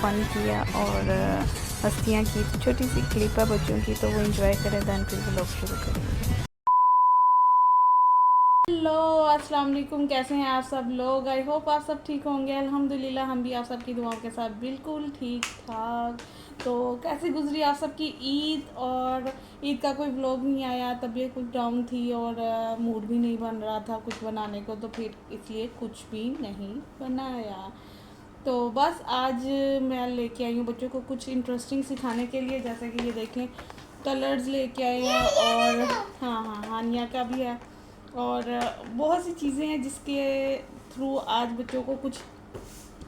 फ़न किया और मस्तियाँ की। तो छोटी सी क्लिप है बच्चों की, तो वो एंजॉय करें, दैन फिर व्लॉग शुरू करेंगे। हेलो, अस्सलाम वालेकुम, कैसे हैं आप सब लोग? आई होप आप सब ठीक होंगे। अल्हम्दुलिल्लाह हम भी आप सबकी दुआओं के साथ बिल्कुल ठीक ठाक। तो कैसे गुजरी आप सबकी ईद? और ईद का कोई व्लॉग नहीं आया, तबीयत कुछ डाउन थी और मूड भी नहीं बन रहा था कुछ बनाने को, तो फिर इसलिए कुछ भी नहीं बनाया। तो बस आज मैं लेके आई हूँ बच्चों को कुछ इंटरेस्टिंग सिखाने के लिए। जैसे कि ये देख लें, कलर्स लेके आए हैं और हाँ, हानिया का भी है और बहुत सी चीज़ें हैं जिसके थ्रू आज बच्चों को कुछ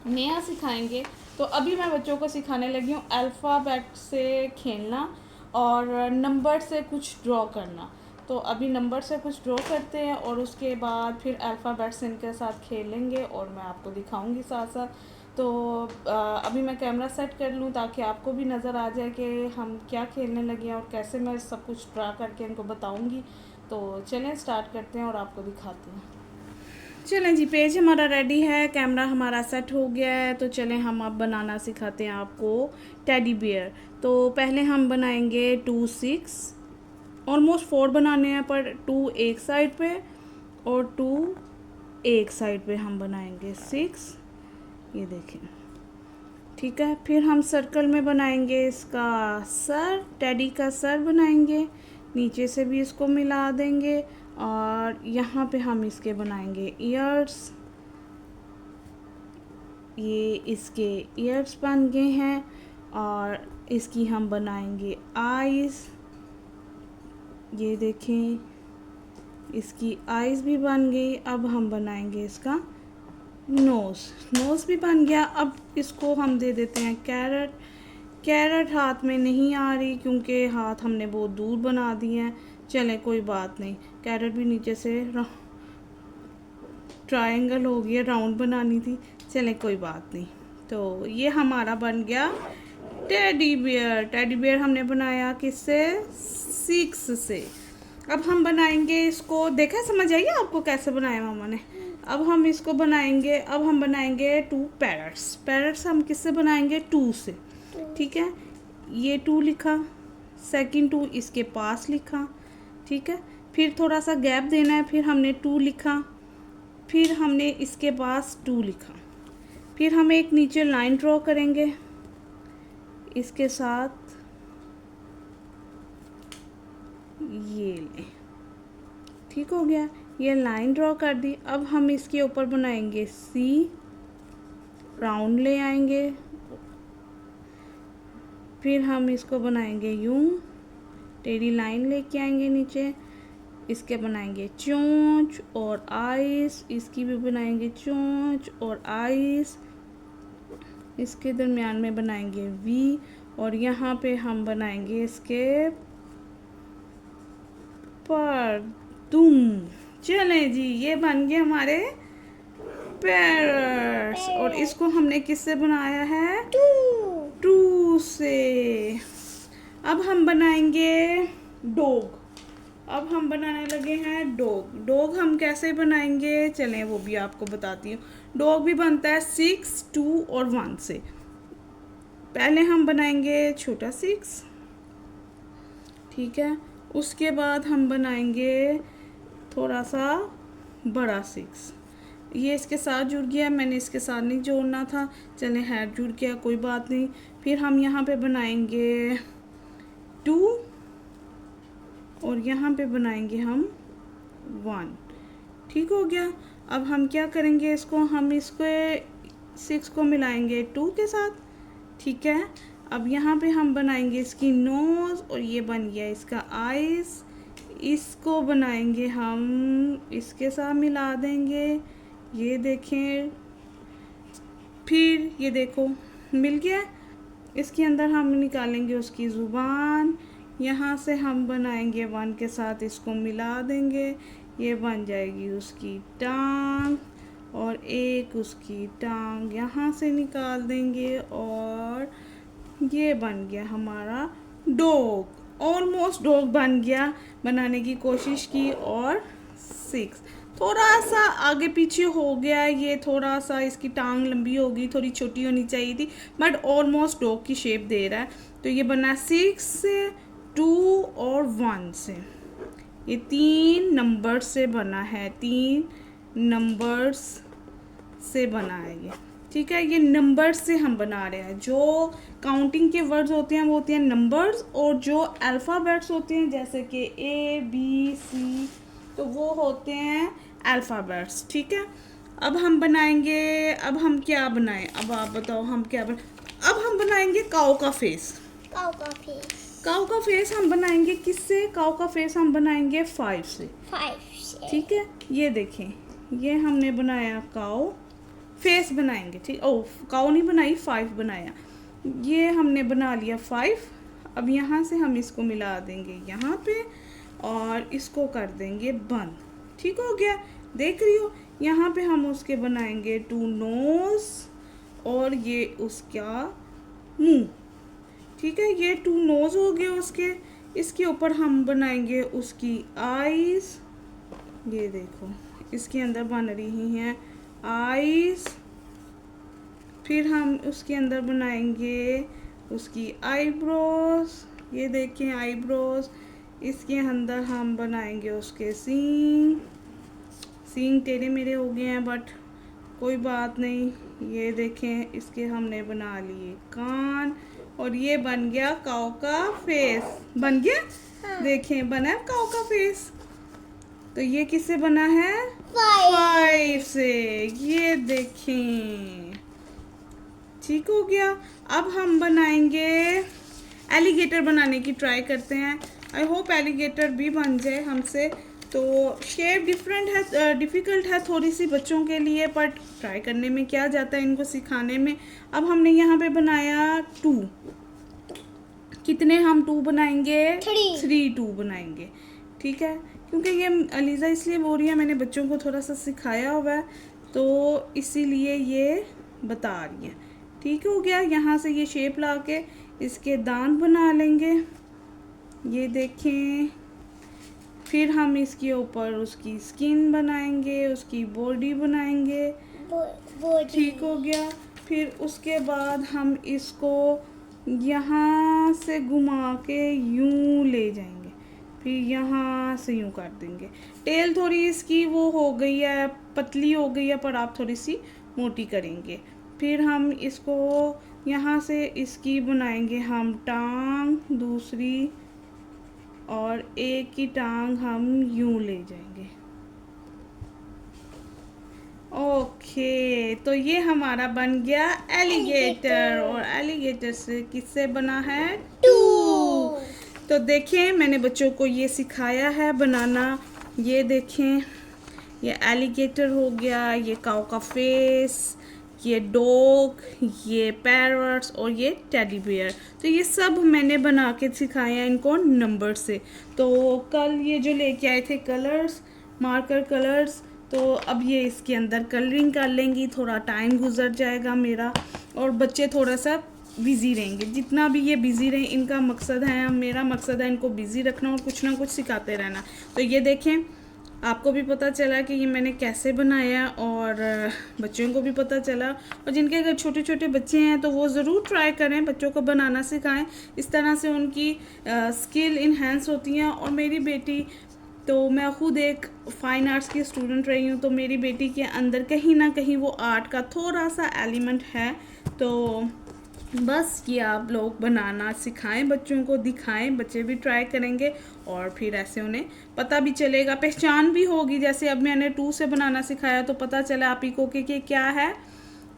नया सिखाएंगे। तो अभी मैं बच्चों को सिखाने लगी हूँ अल्फ़ाबेट से खेलना और नंबर से कुछ ड्रॉ करना। तो अभी नंबर से कुछ ड्रॉ करते हैं और उसके बाद फिर अल्फ़ाबेट्स इनके साथ खेलेंगे और मैं आपको दिखाऊंगी साथ साथ। तो अभी मैं कैमरा सेट कर लूँ ताकि आपको भी नज़र आ जाए कि हम क्या खेलने लगे हैं और कैसे मैं सब कुछ ड्रा करके इनको बताऊंगी। तो चलें स्टार्ट करते हैं और आपको दिखाते हैं। चलें जी, पेज हमारा रेडी है, कैमरा हमारा सेट हो गया है। तो चलें हम अब बनाना सिखाते हैं आपको टेडी बियर। तो पहले हम बनाएंगे 2 6, ऑलमोस्ट 4 बनाने हैं पर 2 एक साइड पे और 2 एक साइड पे हम बनाएंगे 6। ये देखें, ठीक है। फिर हम सर्कल में बनाएंगे इसका सर, टेडी का सर बनाएंगे, नीचे से भी इसको मिला देंगे और यहाँ पे हम इसके बनाएंगे ईयर्स। ये इसके ईयर्स बन गए हैं और इसकी हम बनाएंगे आईज़। ये देखें, इसकी आईज़ भी बन गई। अब हम बनाएंगे इसका नोज़ भी बन गया। अब इसको हम दे देते हैं कैरेट। कैरेट हाथ में नहीं आ रही क्योंकि हाथ हमने बहुत दूर बना दिए हैं। चलें कोई बात नहीं, कैरेट भी नीचे से ट्रायंगल हो गया, राउंड बनानी थी। चलें कोई बात नहीं। तो ये हमारा बन गया टेडी बियर। टेडी बियर हमने बनाया किससे? 6 से। अब हम बनाएंगे इसको, देखा समझ आइए आपको कैसे बनाया मामा ने। अब हम इसको बनाएंगे, अब हम बनाएंगे 2 पैरट्स। पैरट्स हम किससे बनाएंगे? 2 से, ठीक है। ये 2 लिखा, सेकंड 2 इसके पास लिखा, ठीक है। फिर थोड़ा सा गैप देना है, फिर हमने 2 लिखा, फिर हमने इसके पास 2 लिखा। फिर हम एक नीचे लाइन ड्रॉ करेंगे इसके साथ, ये लें, ठीक हो गया। ये लाइन ड्रॉ कर दी। अब हम इसके ऊपर बनाएंगे सी, राउंड ले आएंगे। फिर हम इसको बनाएंगे यूं, टेढ़ी लाइन लेके आएंगे नीचे। इसके बनाएंगे चोंच और आइस, इसकी भी बनाएंगे चोंच और आइस। इसके दरमियान में बनाएंगे वी और यहाँ पे हम बनाएंगे इसके पर तुम। चलें जी, ये बन गए हमारे पैरट्स और इसको हमने किससे बनाया है? 2 से। अब हम बनाएंगे डॉग। अब हम बनाने लगे हैं डॉग। डॉग हम कैसे बनाएंगे, चलें वो भी आपको बताती हूँ। डॉग भी बनता है 6, 2 और 1 से। पहले हम बनाएंगे छोटा 6, ठीक है। उसके बाद हम बनाएंगे थोड़ा सा बड़ा 6। ये इसके साथ जुड़ गया, मैंने इसके साथ नहीं जोड़ना था, चलें हेड जुड़ गया, कोई बात नहीं। फिर हम यहाँ पे बनाएंगे 2 और यहाँ पे बनाएंगे हम 1, ठीक हो गया। अब हम क्या करेंगे, इसको हम इसको 6 को मिलाएंगे 2 के साथ, ठीक है। अब यहाँ पे हम बनाएंगे इसकी नोज़ और ये बन गया इसका आइज़। इसको बनाएंगे हम, इसके साथ मिला देंगे, ये देखें। फिर ये देखो मिल गया। इसके अंदर हम निकालेंगे उसकी ज़ुबान। यहाँ से हम बनाएंगे 1 के साथ, इसको मिला देंगे, ये बन जाएगी उसकी टांग और एक उसकी टांग यहाँ से निकाल देंगे और ये बन गया हमारा डॉग। ऑलमोस्ट डॉग बन गया, बनाने की कोशिश की और 6। थोड़ा सा आगे पीछे हो गया ये, थोड़ा सा इसकी टांग लंबी होगी, थोड़ी छोटी होनी चाहिए थी, बट ऑलमोस्ट डॉग की शेप दे रहा है। तो ये बना 6, 2 और 1 से। ये 3 नंबर से बना है, 3 नंबर्स से बना है ये, ठीक है। ये नंबर्स से हम बना रहे हैं। जो काउंटिंग के वर्ड्स होते हैं वो होते हैं नंबर्स, और जो अल्फ़ाबेट्स होते हैं जैसे कि ABC, तो वो होते हैं अल्फ़ाबेट्स, ठीक है। अब हम बनाएंगे, अब हम क्या बनाएं, अब आप बताओ हम क्या अब हम बनाएंगे काऊ का फेस। काऊ का फेस। काऊ का फेस हम बनाएंगे किससे? काऊ का फेस हम बनाएंगे 5 से, 5 से। ठीक है। ये देखें, ये हमने बनाया काऊ फेस बनाएंगे, ठीक। ओ काऊ नहीं बनाई, 5 बनाया। ये हमने बना लिया 5। अब यहाँ से हम इसको मिला देंगे यहाँ पे और इसको कर देंगे बंद, ठीक हो गया। देख रही हो, यहाँ पे हम उसके बनाएंगे 2 नोज और ये उसका मुंह, ठीक है। ये 2 नोज हो गए उसके। इसके ऊपर हम बनाएंगे उसकी आईज। ये देखो, इसके अंदर बन रही हैं आईज। फिर हम उसके अंदर बनाएंगे उसकी आईब्रोज। ये देखें आईब्रोज। इसके अंदर हम बनाएंगे उसके सींग। सींग टेढ़े मेढ़े हो गए हैं बट कोई बात नहीं। ये देखें, इसके हमने बना लिए कान और ये बन गया काऊ का फेस। बन गया, हाँ। देखें बना है काऊ का फेस। तो ये किससे बना है? 5 से। ये देखें, ठीक हो गया। अब हम बनाएंगे एलिगेटर बनाने की ट्राई करते हैं। आई होप एलिगेटर भी बन जाए हमसे। तो शेप डिफरेंट है, डिफ़िकल्ट है थोड़ी सी बच्चों के लिए, बट ट्राई करने में क्या जाता है इनको सिखाने में। अब हमने यहाँ पे बनाया 2। कितने हम 2 बनाएंगे? 3 2 बनाएंगे, ठीक है। क्योंकि ये अलीज़ा इसलिए बोल रही है, मैंने बच्चों को थोड़ा सा सिखाया हुआ है तो इसीलिए ये बता रही है, ठीक हो गया। यहाँ से ये शेप ला के इसके दांत बना लेंगे, ये देखें। फिर हम इसके ऊपर उसकी स्किन बनाएंगे, उसकी बॉडी बनाएंगे, ठीक हो गया। फिर उसके बाद हम इसको यहाँ से घुमा के यूं ले जाएंगे, फिर यहाँ से यूं कर देंगे। टेल थोड़ी इसकी वो हो गई है, पतली हो गई है, पर आप थोड़ी सी मोटी करेंगे। फिर हम इसको यहाँ से इसकी बनाएंगे हम टांग दूसरी, और एक की टांग हम यूं ले जाएंगे। ओके, तो ये हमारा बन गया एलिगेटर। और एलिगेटर से किससे बना है? 2। तो देखें, मैंने बच्चों को ये सिखाया है बनाना। ये देखें, ये एलिगेटर हो गया, ये काऊ का फेस, ये डॉग, ये पैरट्स और ये टेडी बियर। तो ये सब मैंने बना के सिखाया इनको नंबर से। तो कल ये जो लेके आए थे कलर्स, मार्कर कलर्स, तो अब ये इसके अंदर कलरिंग कर लेंगी। थोड़ा टाइम गुजर जाएगा मेरा और बच्चे थोड़ा सा बिज़ी रहेंगे। जितना भी ये बिज़ी रहे, इनका मकसद है, मेरा मकसद है इनको बिज़ी रखना और कुछ ना कुछ सिखाते रहना। तो ये देखें, आपको भी पता चला कि ये मैंने कैसे बनाया और बच्चों को भी पता चला। और जिनके अगर छोटे छोटे बच्चे हैं तो वो ज़रूर ट्राई करें, बच्चों को बनाना सिखाएं। इस तरह से उनकी स्किल इन्हेंस होती हैं। और मेरी बेटी, तो मैं ख़ुद एक फ़ाइन आर्ट्स की स्टूडेंट रही हूँ, तो मेरी बेटी के अंदर कहीं ना कहीं वो आर्ट का थोड़ा सा एलिमेंट है। तो बस ये आप लोग बनाना सिखाएं, बच्चों को दिखाएं, बच्चे भी ट्राई करेंगे और फिर ऐसे उन्हें पता भी चलेगा, पहचान भी होगी। जैसे अब मैंने 2 से बनाना सिखाया तो पता चला आप ही को कि क्या है,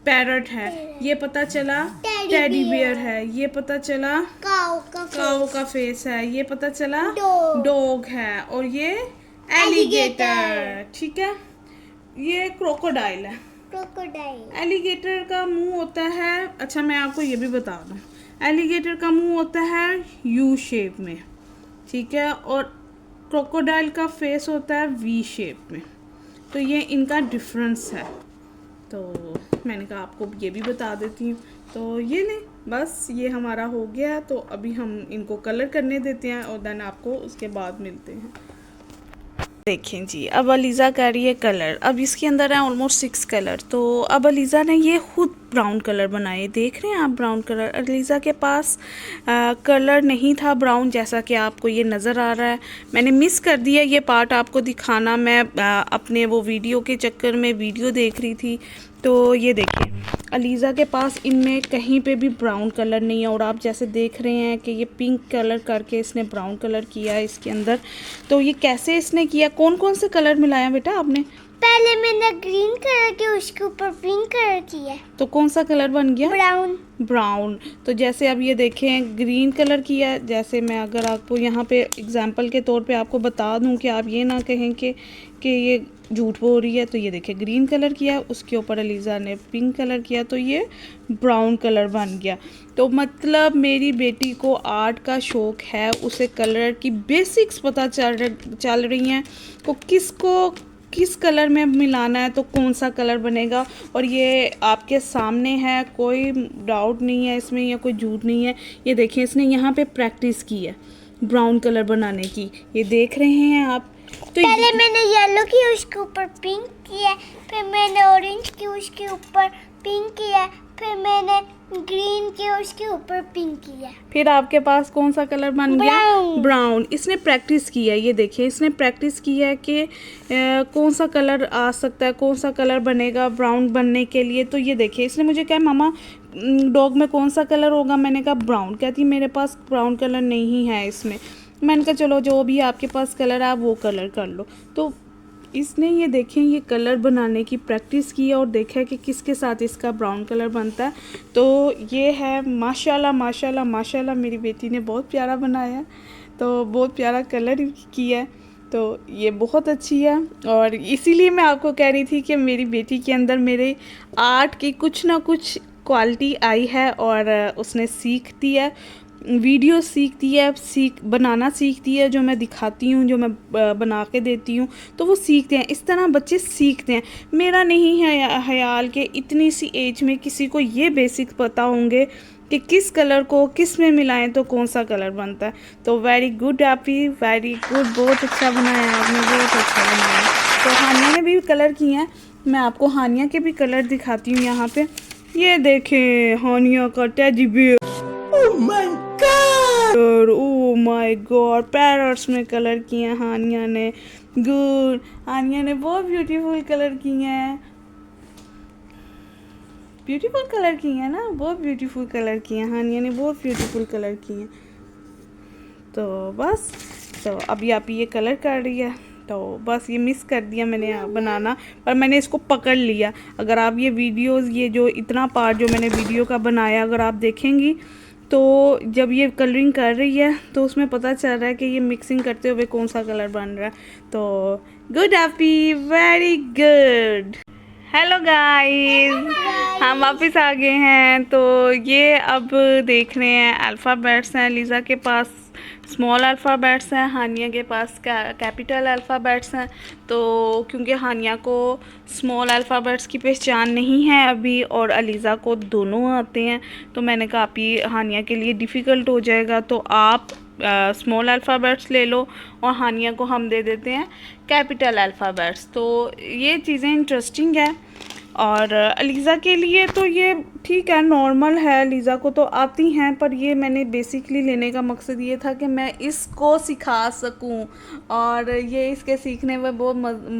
पैरट है, ये पता चला टेडी बियर है, ये पता चला काऊ का फेस है, ये पता चला डॉग है, और ये एलिगेटर, ठीक है। ये क्रोकोडाइल है। एलिगेटर का मुंह होता है, अच्छा मैं आपको ये भी बता दूं, एलिगेटर का मुंह होता है यू शेप में, ठीक है। और क्रोकोडाइल का फेस होता है वी शेप में। तो ये इनका डिफरेंस है। तो मैंने कहा आपको ये भी बता देती हूँ। तो ये नहीं, बस ये हमारा हो गया। तो अभी हम इनको कलर करने देते हैं और देन आपको उसके बाद मिलते हैं। देखें जी, अब अलीज़ा कर रही है कलर। अब इसके अंदर है ऑलमोस्ट 6 कलर। तो अब अलीज़ा ने ये खुद ब्राउन कलर बनाए। देख रहे हैं आप ब्राउन कलर। अलीज़ा के पास कलर नहीं था ब्राउन, जैसा कि आपको ये नज़र आ रहा है। मैंने मिस कर दिया ये पार्ट आपको दिखाना। मैं अपने वो वीडियो के चक्कर में वीडियो देख रही थी। तो ये देखिए, अलीज़ा के पास इनमें कहीं पे भी ब्राउन कलर नहीं है। और आप जैसे देख रहे हैं कि ये पिंक कलर करके इसने ब्राउन कलर किया है इसके अंदर। तो ये कैसे इसने किया, कौन कौन से कलर मिलाया बेटा आपने? पहले मैंने ग्रीन कलर के उसके ऊपर पिंक कलर किया। तो कौन सा कलर बन गया? ब्राउन। ब्राउन। तो जैसे अब ये देखें, ग्रीन कलर किया है। जैसे मैं अगर आपको यहाँ पे एग्जांपल के तौर पे आपको बता दूँ कि आप ये ना कहें कि ये झूठ बोल रही है, तो ये देखिए ग्रीन कलर किया, उसके ऊपर अलीज़ा ने पिंक कलर किया, तो ये ब्राउन कलर बन गया। तो मतलब मेरी बेटी को आर्ट का शौक़ है, उसे कलर की बेसिक्स पता चल रही हैं को किस कलर में मिलाना है तो कौन सा कलर बनेगा। और ये आपके सामने है, कोई डाउट नहीं है इसमें या कोई झूठ नहीं है। ये देखिए इसने यहाँ पे प्रैक्टिस की है ब्राउन कलर बनाने की, ये देख रहे हैं आप। तो पहले मैंने येलो की उसके ऊपर पिंक किया, फिर मैंने ऑरेंज की उसके ऊपर पिंक किया, फिर मैंने ग्रीन की उसके ऊपर पिंक किया। फिर आपके पास कौन सा कलर बन गया? ब्राउन। इसने प्रैक्टिस की है, ये देखिए इसने प्रैक्टिस की है कि कौन सा कलर आ सकता है, कौन सा कलर बनेगा ब्राउन बनने के लिए। तो ये देखिए इसने मुझे कहा मामा डॉग में कौन सा कलर होगा, मैंने कहा ब्राउन। कहती मेरे पास ब्राउन कलर नहीं है इसमें। मैंने कहा चलो जो भी आपके पास कलर है आप वो कलर कर लो। तो इसने ये देखें ये कलर बनाने की प्रैक्टिस की है और देखा कि किसके साथ इसका ब्राउन कलर बनता है। तो ये है माशाल्लाह माशाल्लाह माशाल्लाह, मेरी बेटी ने बहुत प्यारा बनाया, तो बहुत प्यारा कलर किया है। तो ये बहुत अच्छी है और इसीलिए मैं आपको कह रही थी कि मेरी बेटी के अंदर मेरे आर्ट की कुछ ना कुछ क्वालिटी आई है और उसने सीखती है, वीडियो सीखती है, बनाना सीखती है। जो मैं दिखाती हूँ, जो मैं बना के देती हूँ, तो वो सीखते हैं। इस तरह बच्चे सीखते हैं। मेरा नहीं है ख्याल कि इतनी सी एज में किसी को ये बेसिक पता होंगे कि किस कलर को किस में मिलाएं तो कौन सा कलर बनता है। तो वेरी गुड आपी, वेरी गुड, बहुत अच्छा बनाया आपने, बहुत अच्छा बनाया। तो हानिया ने भी कलर किए हैं, मैं आपको हानिया के भी कलर दिखाती हूँ यहाँ पे। ये देखें हानिया का teddy bear, oh my God, parrots में कलर किए हैं हानिया ने। गुड, हानिया ने बहुत ब्यूटीफुल कलर किए हैं, ब्यूटीफुल कलर किए हैं ना, बहुत ब्यूटीफुल कलर किए हैं हानिया ने, बहुत ब्यूटीफुल कलर किए हैं। तो बस, तो अभी आप ये कलर कर रही है, तो बस ये मिस कर दिया मैंने बनाना, पर मैंने इसको पकड़ लिया। अगर आप ये वीडियोस, ये जो इतना पार्ट जो मैंने वीडियो का बनाया अगर आप देखेंगी, तो जब ये कलरिंग कर रही है तो उसमें पता चल रहा है कि ये मिक्सिंग करते हुए कौन सा कलर बन रहा है। तो good happy, very good. Hello guys, हम वापस आ गए हैं। तो ये अब देख रहे हैं अल्फ़ाबेट्स हैं, लीज़ा के पास स्मॉल अल्फ़ाबेट्स हैं, हानिया के पास कैपिटल अल्फ़ाबेट्स हैं। तो क्योंकि हानिया को स्मॉल अल्फ़ाबेट्स की पहचान नहीं है अभी और अलीज़ा को दोनों आते हैं, तो मैंने कहा आप ये हानिया के लिए डिफ़िकल्ट हो जाएगा, तो आप स्मॉल अल्फ़ाबेट्स ले लो और हानिया को हम दे देते हैं कैपिटल अल्फ़ाबेट्स। तो ये चीज़ें इंटरेस्टिंग है और अलीज़ा के लिए तो ये ठीक है, नॉर्मल है, अलीज़ा को तो आती हैं, पर ये मैंने बेसिकली लेने का मकसद ये था कि मैं इसको सिखा सकूं और ये इसके सीखने में बहुत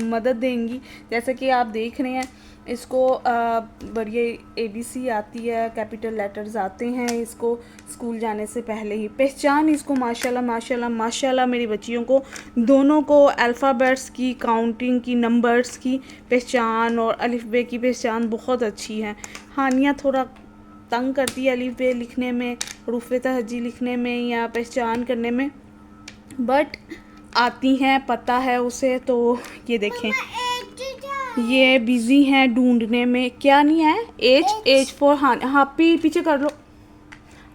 मदद देंगी। जैसे कि आप देख रहे हैं इसको बढ़िया ABC आती है, कैपिटल लेटर्स आते हैं इसको स्कूल जाने से पहले ही। पहचान इसको माशाल्लाह माशाल्लाह माशाल्लाह मेरी बच्चियों को दोनों को अल्फ़ाबेट्स की, काउंटिंग की, नंबर्स की पहचान और अलिफ बे की पहचान बहुत अच्छी है। हानिया थोड़ा तंग करती है अलिफ बे लिखने में, रूफ़े तहजी लिखने में या पहचान करने में, बट आती हैं, पता है उसे। तो ये देखें ये बिज़ी हैं ढूंढने में, क्या नहीं है, एज फॉर हाँ पीछे कर लो,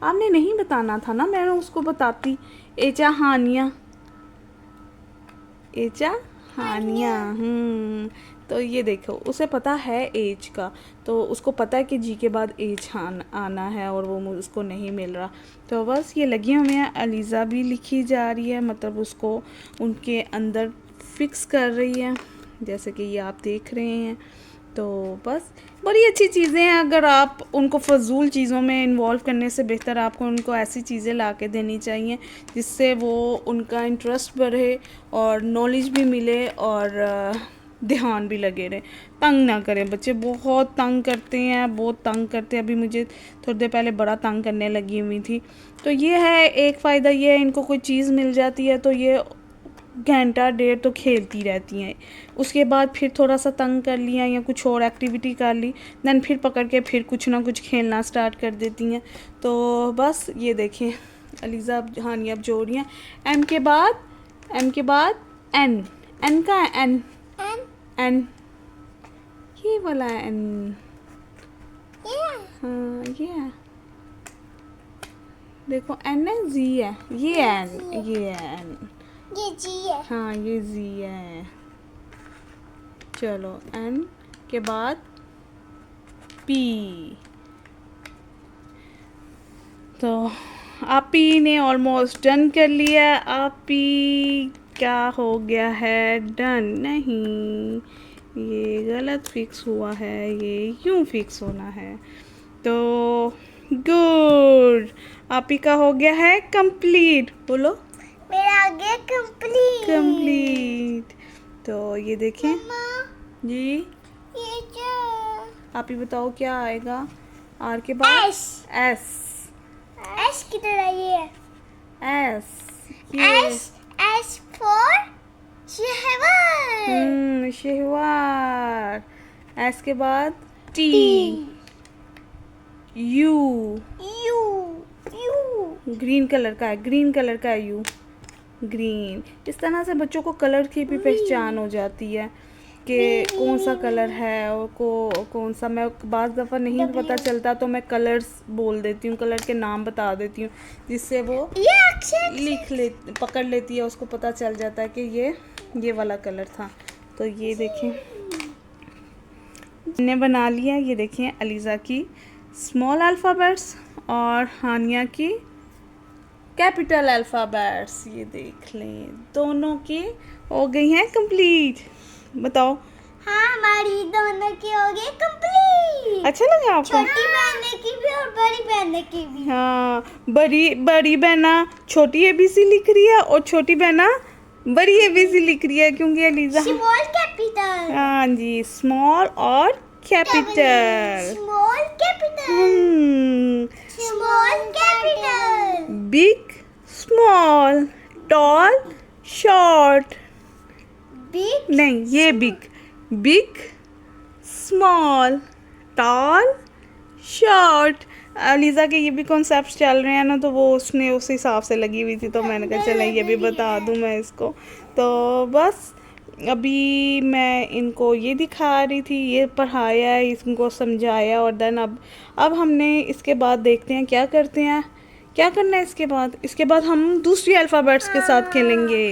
आपने नहीं बताना था ना, मैं उसको बताती। एचा हानिया, एचा हानिया। तो ये देखो उसे पता है एज का, तो उसको पता है कि जी के बाद एज आना है और वो उसको नहीं मिल रहा। तो बस ये लगी हुई हैं, अलीज़ा भी लिखी जा रही है, मतलब उसको उनके अंदर फिक्स कर रही है, जैसे कि ये आप देख रहे हैं। तो बस बड़ी अच्छी चीज़ें हैं। अगर आप उनको फ़जूल चीज़ों में इन्वॉल्व करने से बेहतर आपको उनको ऐसी चीज़ें ला के देनी चाहिए जिससे वो उनका इंटरेस्ट बढ़े और नॉलेज भी मिले और ध्यान भी लगे रहे। तंग ना करें, बच्चे बहुत तंग करते हैं, बहुत तंग करते हैं। अभी मुझे थोड़ी देर पहले बड़ा तंग करने लगी हुई थी। तो ये है एक फ़ायदा, ये है इनको कोई चीज़ मिल जाती है तो ये घंटा डेढ़ तो खेलती रहती हैं। उसके बाद फिर थोड़ा सा तंग कर लिया या कुछ और एक्टिविटी कर ली, देन फिर पकड़ के फिर कुछ ना कुछ खेलना स्टार्ट कर देती हैं। तो बस ये देखें अलीज़ा अब हानिया अब जोड़ रही हैं। एम के बाद एन। एन का है एन। एन ये वाला है एन। हाँ ये है, देखो एन है, जी है, ये एन, ये एन, ये जी है। हाँ ये जी है। चलो एन के बाद पी। तो आप पी ने ऑलमोस्ट डन कर लिया। आप पी क्या हो गया है, डन नहीं, ये गलत फिक्स हुआ है, ये यूं फिक्स होना है। तो गुड, आप ही का हो गया है कंप्लीट। बोलो मेरा आ गया कंप्लीट। कंप्लीट। तो ये देखें मम्मा, जी, ये क्या? आप ही बताओ क्या आएगा आर के बाद। एस। एस। एस की तरह ये है। एस ये S for Shahwar. Shahwar. S के बाद T. You. You. You. Green colour का है, ग्रीन कलर का है यू, ग्रीन। इस तरह से बच्चों को कलर की भी पहचान हो जाती है कि कौन सा कलर है और कौन सा। मैं बाज़ दफ़ा नहीं पता चलता तो मैं कलर्स बोल देती हूँ, कलर के नाम बता देती हूँ, जिससे वो ये अक्षर लिख ले पकड़ लेती है, उसको पता चल जाता है कि ये वाला कलर था। तो ये देखें मैंने बना लिया। ये देखें अलीज़ा की स्मॉल अल्फ़ाबेट्स और हानिया की कैपिटल अल्फ़ाबेट्स। ये देख लें दोनों की हो गई हैं कंप्लीट। बताओ। हाँ, हमारी दोनों की हो गई कंप्लीट। अच्छा लगा आपको? छोटी बहन की भी और बड़ी बहन की भी। हाँ, बड़ी बहना छोटी एबीसी लिख रही है और छोटी बहना बड़ी एबीसी लिख रही है, क्योंकि अलीज़ा स्मॉल कैपिटल। हाँ जी, स्मॉल और capital. Small capital. Small capital. Big small, tall short. Big नहीं, ये big small, tall short. Aliza के ये भी कॉन्सेप्ट चल रहे हैं ना, तो वो उसने उस हिसाब से लगी हुई थी, तो मैंने कहा चला ये भी बता दूं मैं इसको। तो बस अभी मैं इनको ये दिखा रही थी, ये पढ़ाया, इनको समझाया, और देन अब हमने इसके बाद देखते हैं क्या करते हैं, क्या करना है इसके बाद हम दूसरी अल्फ़ाबेट्स के साथ खेलेंगे।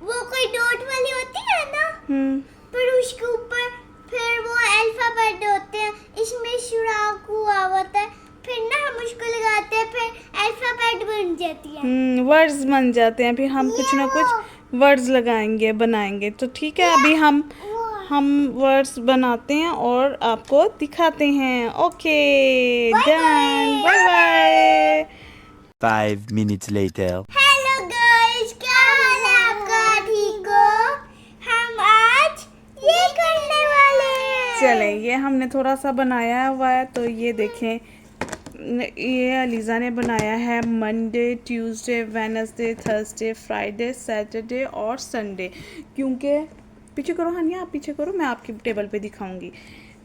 वो कोई डॉट वाली होती है ना, फिर उसके ऊपर फिर वो अल्फाबेट होते हैं, इसमें सुराख हुआ होता है, फिर ना हम उसको लगाते हैं, फिर अल्फाबेट बन जाती है। वर्ड्स बन जाते हैं, फिर हम कुछ ना कुछ वर्ड्स लगाएंगे, बनाएंगे। तो ठीक है, अभी हम वर्ड्स बनाते हैं और आपको दिखाते हैं। Okay done, bye bye. 5 minutes later. Hello guys, क्या हाल है आपका? ठीक हो? हम आज ये करने वाले हैं। चलें, ये हमने थोड़ा सा बनाया हुआ है, तो ये देखें, ये अलीज़ा ने बनाया है Monday, Tuesday, Wednesday, Thursday, Friday, Saturday और संडे। क्योंकि पीछे करो हानिया, आप पीछे करो, मैं आपकी टेबल पे दिखाऊंगी।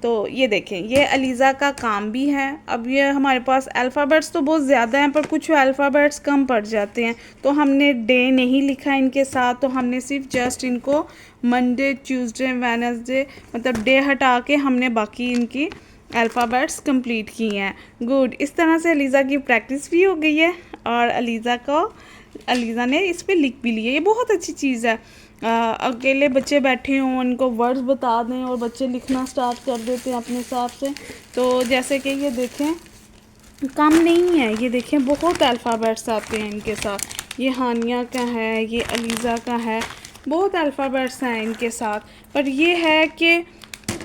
तो ये देखें, ये अलीज़ा का काम भी है। अब ये हमारे पास अल्फ़ाबेट्स तो बहुत ज़्यादा हैं, पर कुछ अल्फ़ाबेट्स कम पड़ जाते हैं, तो हमने डे नहीं लिखा इनके साथ, तो हमने सिर्फ जस्ट इनको मंडे, ट्यूसडे, वेडनेसडे मतलब डे हटा के हमने बाकी इनकी अल्फ़ाबेट्स कंप्लीट की हैं। गुड, इस तरह से अलीज़ा की प्रैक्टिस भी हो गई है और अलीज़ा ने इस पर लिख भी लिया। ये बहुत अच्छी चीज़ है। अकेले बच्चे बैठे हों, उनको वर्ड्स बता दें और बच्चे लिखना स्टार्ट कर देते हैं अपने हिसाब से। तो जैसे कि ये देखें, कम नहीं है, ये देखें बहुत अल्फ़ाबेट्स आते हैं इनके साथ। ये हानिया का है, ये अलीज़ा का है, बहुत अल्फ़ाबेट्स हैं इनके साथ, पर ये है कि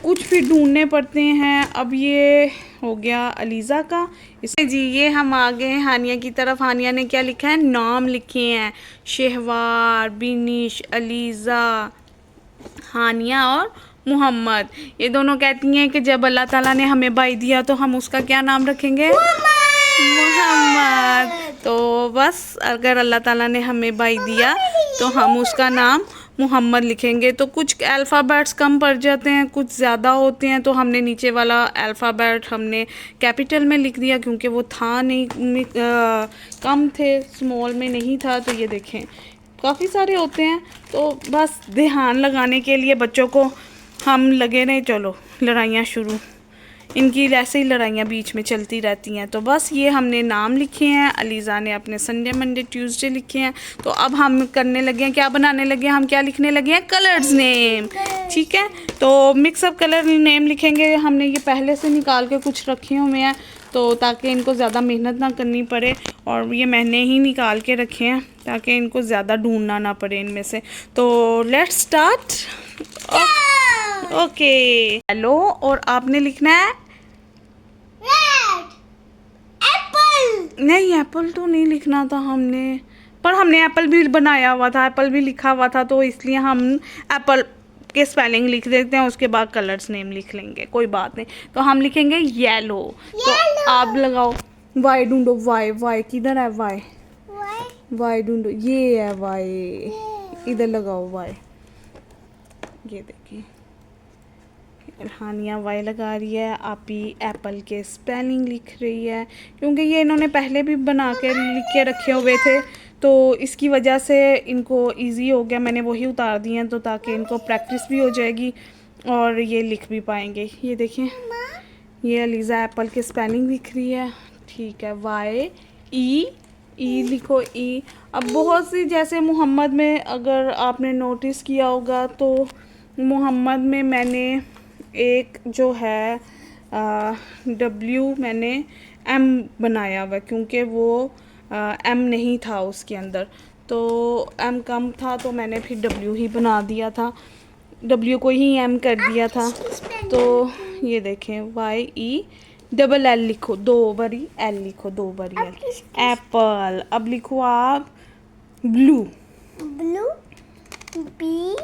कुछ भी ढूंढने पड़ते हैं। अब ये हो गया अलीज़ा का। इसे जी ये हम आ गए हानिया की तरफ। हानिया ने क्या लिखा है, नाम लिखे हैं, शहवार, बिनिश, अलीज़ा, हानिया और मोहम्मद। ये दोनों कहती हैं कि जब अल्लाह ताला ने हमें भाई दिया तो हम उसका क्या नाम रखेंगे, मोहम्मद। तो बस अगर अल्लाह ताला ने हमें भाई दिया तो हम उसका नाम मोहम्मद लिखेंगे। तो कुछ अल्फ़ाबेट्स कम पड़ जाते हैं, कुछ ज़्यादा होते हैं, तो हमने नीचे वाला अल्फ़ाबेट हमने कैपिटल में लिख दिया क्योंकि वो था नहीं, कम थे, स्मॉल में नहीं था। तो ये देखें काफ़ी सारे होते हैं। तो बस ध्यान लगाने के लिए बच्चों को हम लगे रहे। चलो लड़ाइयाँ शुरू, इनकी ऐसे ही लड़ाइयाँ बीच में चलती रहती हैं। तो बस ये हमने नाम लिखे हैं, अलीज़ा ने अपने संडे मंडे ट्यूसडे लिखे हैं। तो अब हम करने लगे हैं, क्या बनाने लगे हैं, हम क्या लिखने लगे हैं, कलर्स नेम। ठीक है, तो मिक्सअप कलर नेम लिखेंगे। हमने ये पहले से निकाल के कुछ रखे हुए हैं तो ताकि इनको ज़्यादा मेहनत ना करनी पड़े, और ये मैंने ही निकाल के रखे हैं ताकि इनको ज़्यादा ढूंढना ना पड़े इनमें से। तो लेट्स स्टार्ट। ओके, हेलो, और आपने लिखना है रेड एप्पल। नहीं, एप्पल तो नहीं लिखना था हमने, पर हमने एप्पल भी बनाया हुआ था, एप्पल भी लिखा हुआ था, तो इसलिए हम एप्पल के स्पेलिंग लिख देते हैं, उसके बाद कलर्स नेम लिख लेंगे, कोई बात नहीं। तो हम लिखेंगे येलो। तो आप लगाओ, वाई ढूंढो, वाई, वाई किधर है, वाई, वाई ढूंढो, ये है वाई, इधर लगाओ वाई। ये देखिए हानिया वाई लगा रही है, आपी एप्पल के स्पेलिंग लिख रही है, क्योंकि ये इन्होंने पहले भी बना के लिख के रखे हुए थे, तो इसकी वजह से इनको इजी हो गया, मैंने वही उतार दिए हैं, तो ताकि इनको प्रैक्टिस भी हो जाएगी और ये लिख भी पाएंगे। ये देखें, ये अलीज़ा एप्पल के स्पेलिंग लिख रही है। ठीक है, वाई ई लिखो, ई। अब बहुत सी, जैसे मोहम्मद में अगर आपने नोटिस किया होगा तो मोहम्मद में मैंने एक जो है W मैंने M बनाया हुआ, क्योंकि वो M नहीं था उसके अंदर, तो M कम था तो मैंने फिर W ही बना दिया था, W को ही M कर दिया था। तो ये देखें, YELL लिखो, 2 बारी L लिखो, 2 बारी L, एप्पल। अब लिखो आप ब्लू। ब्लू, बी,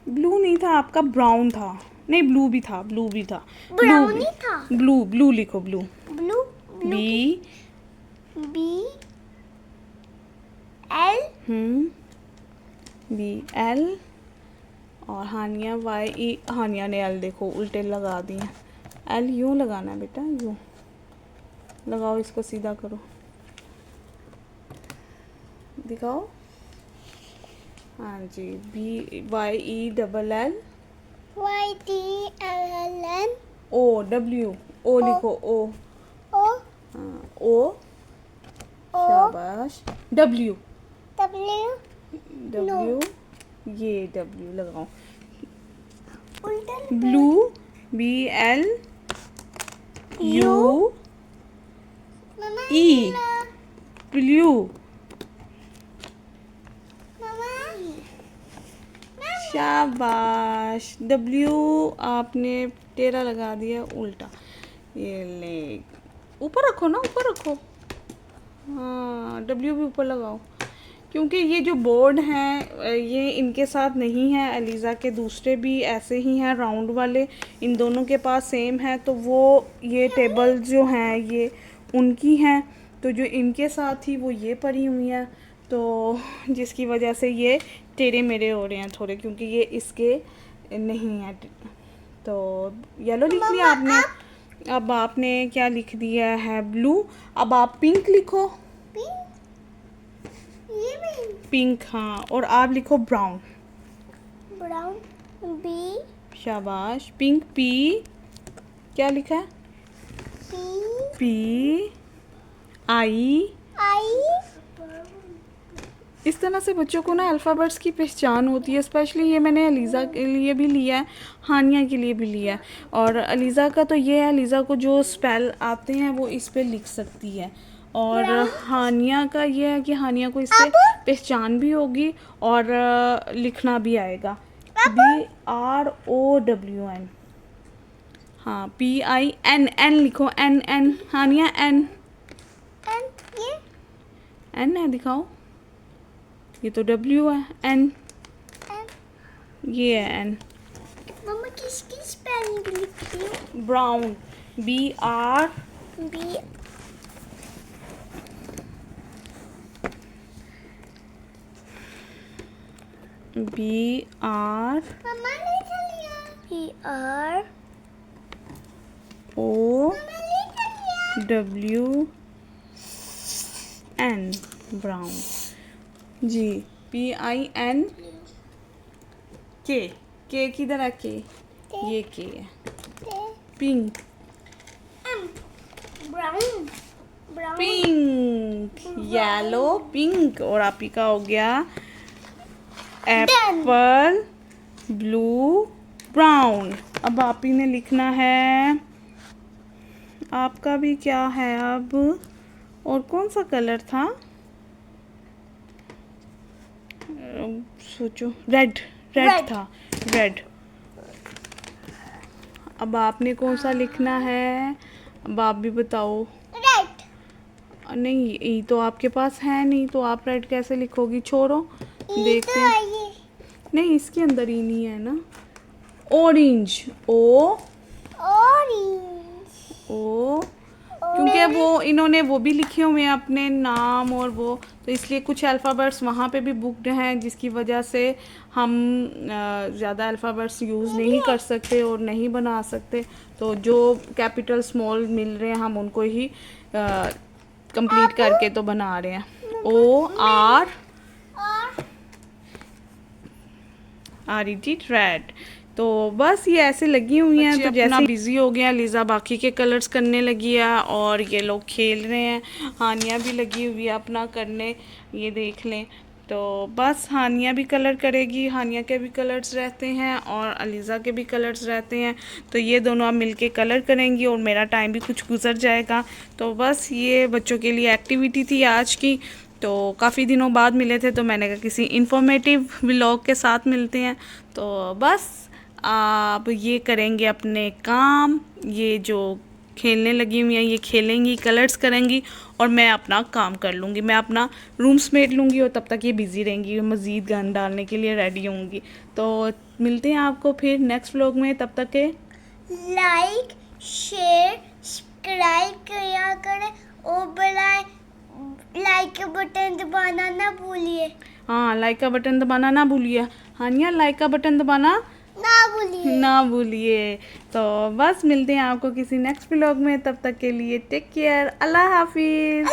ब्लू नहीं था आपका, ब्राउन था, नहीं ब्लू भी था, ब्लू भी था, ब्राउनी था, ब्लू लिखो, blue, blue, B, L, BL, और हानिया YE, हानिया ने L देखो उल्टे लगा दिए। L यूँ लगाना है बेटा, यूँ लगाओ, इसको सीधा करो, दिखाओ। हाँ जी, BYELL YTLN, O लिखो, O, हाँ, O, शाबाश, W, ये W लगाओ, blue, BL U E, blue, शाबाश। W आपने टेढ़ा लगा दिया, उल्टा, ये ले, ऊपर रखो ना, ऊपर रखो, हाँ, W भी ऊपर लगाओ, क्योंकि ये जो बोर्ड हैं ये इनके साथ नहीं है, अलीज़ा के दूसरे भी ऐसे ही हैं राउंड वाले, इन दोनों के पास सेम है, तो वो ये टेबल जो हैं ये उनकी हैं, तो जो इनके साथ ही वो ये पड़ी हुई हैं, तो जिसकी वजह से ये टेढ़े मेढ़े हो रहे हैं थोड़े, क्योंकि ये इसके नहीं है। तो येलो लिख लिया आपने, अब आपने क्या लिख दिया है, ब्लू। अब आप पिंक लिखो, पिंक, हाँ, और आप लिखो ब्राउन, बी, शाबाश, पिंक, P, क्या लिखा है, P I। इस तरह से बच्चों को ना अल्फ़ाबेट्स की पहचान होती है। स्पेशली ये मैंने अलीज़ा के लिए भी लिया है, हानिया के लिए भी लिया है, और अलीज़ा का तो ये है, अलीज़ा को जो स्पेल आते हैं वो इस पे लिख सकती है, और हानिया का ये है कि हानिया को इससे पहचान भी होगी और लिखना भी आएगा। BROWN, हाँ PINN लिखो, N हानिया N ये N है, दिखाओ, ये तो W है, N ये है N। मम्मा किसकी स्पेलिंग लिखती हूँ? ब्राउन, BR बी BR मम्मा लिख लिया। BR O मम्मा लिख लिया। WN, ब्राउन जी। PIN K किधर है? K, ये K है। Pink, brown brown pink, yellow, pink. और आपी का हो गया एप्पल, ब्लू, ब्राउन। अब आपी ने लिखना है, आपका भी क्या है अब, और कौन सा कलर था, सोचो, रेड Red. था, रेड। अब आपने कौन सा लिखना है, अब आप भी बताओ। रेड नहीं, ये तो आपके पास है नहीं, तो आप रेड कैसे लिखोगी, छोड़ो, देखते तो हैं। आइए नहीं, इसके अंदर ही नहीं है ना। ऑरेंज, O क्योंकि वो इन्होंने वो भी लिखे हुए हैं अपने नाम और वो, तो इसलिए कुछ अल्फ़ाबेट्स वहाँ पे भी बुक्ड हैं, जिसकी वजह से हम ज़्यादा अल्फ़ाबेट्स यूज़ नहीं कर सकते और नहीं बना सकते। तो जो कैपिटल स्मॉल मिल रहे हैं हम उनको ही कंप्लीट करके तो बना रहे हैं। OR red. तो बस ये ऐसे लगी हुई हैं, तो जैसे बिजी हो गया, लीज़ा बाकी के कलर्स करने लगी है और ये लोग खेल रहे हैं। हानिया भी लगी हुई है अपना करने, ये देख लें। तो बस हानिया भी कलर करेगी, हानिया के भी कलर्स रहते हैं और अलीज़ा के भी कलर्स रहते हैं। तो ये दोनों अब मिलके कलर करेंगी और मेरा टाइम भी कुछ गुजर जाएगा। तो बस ये बच्चों के लिए एक्टिविटी थी आज की। तो काफ़ी दिनों बाद मिले थे, तो मैंने कहा किसी इन्फॉर्मेटिव व्लॉग के साथ मिलते हैं। तो बस आप ये करेंगे अपने काम, ये जो खेलने लगी हुई हैं ये खेलेंगी, कलर्स करेंगी और मैं अपना काम कर लूँगी। मैं अपना रूम समेट लूँगी और तब तक ये बिज़ी रहेंगी, मज़ीद गन डालने के लिए रेडी होंगी। तो मिलते हैं आपको फिर नेक्स्ट व्लॉग में, तब तक के लाइक शेयर सब्सक्राइब किया करें और बेल लाइक का बटन दबाना ना भूलिए। हाँ, लाइक का बटन दबाना ना भूलिए। हानिया, लाइक का बटन दबाना ना भूलिए। तो बस मिलते हैं आपको किसी नेक्स्ट व्लॉग में, तब तक के लिए टेक केयर, अल्लाह हाफिज़।